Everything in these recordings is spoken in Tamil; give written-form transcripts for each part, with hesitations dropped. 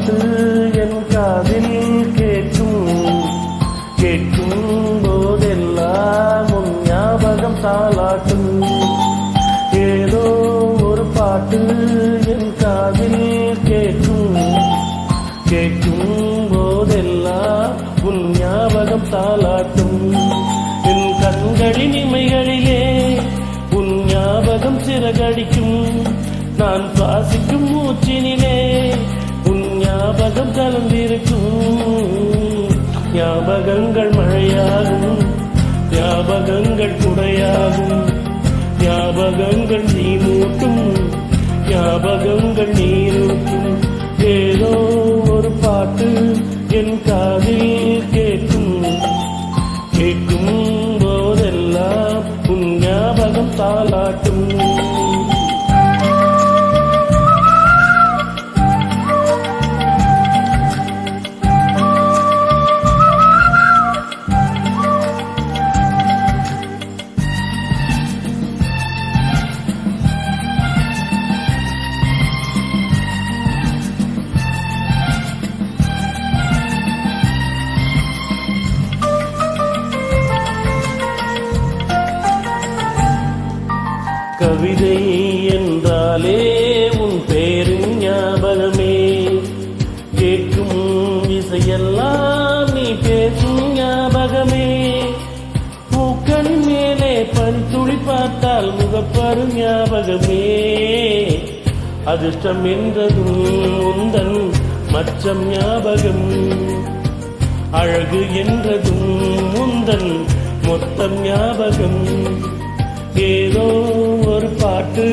பாட்டு என் காதில் கேட்கும் போதெல்லாம் உன் ஞாபகம் தாலாட்டும். ஏதோ ஒரு பாட்டு என் காதில் கேட்கும் போதெல்லாம் உன் ஞாபகம் தாலாட்டும். என் கண்களின் இமைகளிலே உன் ஞாபகம் சிறகடிக்கும். நான் சுவாசிக்கும் மூச்சினிலே உன் ஞாபகம் கலந்திருக்கும். ஞாபகங்கள் மழையாகும், ஞாபகங்கள் குடையாகும், ஞாபகங்கள் நீ மூட்டும், ஞாபகங்கள் நீரூட்டும். ஏதோ ஒரு பாட்டு என் காதில் கேட்கும் போதெல்லாம் உன் ஞாபகம் தாலாட்டும். கவிதை என்றாலே உன் பேரின் ஞாபகமே. கேட்கும் இசையெல்லாம் நீ பேசும் ஞாபகமே. பூக்களின் மேலே பனித்துளி பார்த்தால் முகப்பரு ஞாபகமே. அதிர்ஷ்டம் என்றதும் உந்தன் மச்சம் ஞாபகம். அழகு என்றதும் உந்தன் மொத்தம் ஞாபகம். ஏதோ ஒரு பாட்டு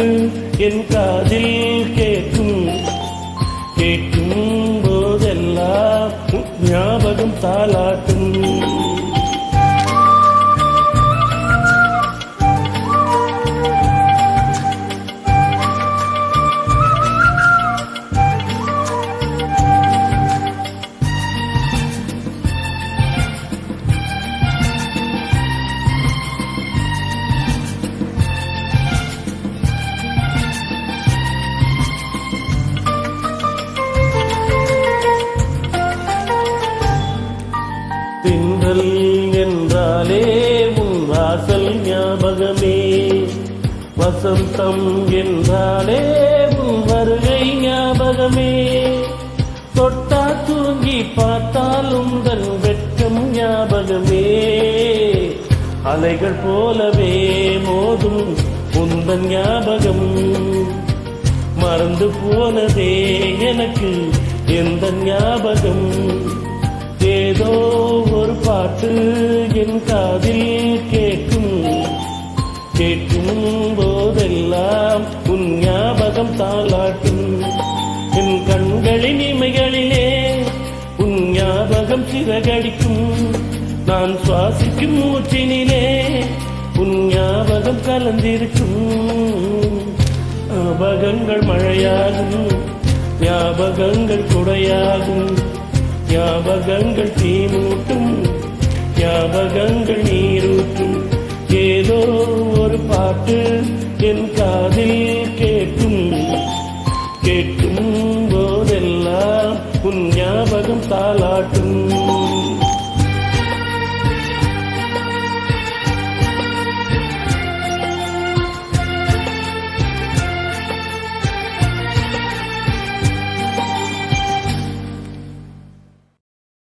என் காதில் கேட்கும் போதெல்லாம் ஞாபகம் தாலாட்டும். திங்கள் என்றாலே உன் வாசல் ஞாபகமே. வசந்தம் என்றாலே உன் வருகை ஞாபகமே. தொட்டா தூங்கி பார்த்தால் உந்தன் வெட்கம் ஞாபகமே. அலைகள் போலவே மோதும் உந்தன் ஞாபகம். மறந்து போனதே எனக்கு எந்த ஞாபகம். ஏதோ ஒரு பாட்டு என் காதில் கேட்கும் போதெல்லாம் உன் ஞாபகம் தாலாட்டும். என் கண்களின் இமைகளிலே உன் ஞாபகம் சிறகடிக்கும். நான் சுவாசிக்கும் மூச்சினிலே உன் ஞாபகம் கலந்திருக்கும். ஞாபகங்கள் மழையாகும், ஞாபகங்கள் குடையாகும், ஞாபகங்கள் தீமூட்டும், ஞாபகங்கள் நீரூட்டும். ஏதோ ஒரு பாட்டு என் காதில் கேட்கும் போதெல்லாம் உன் ஞாபகம் தாலாட்டும்.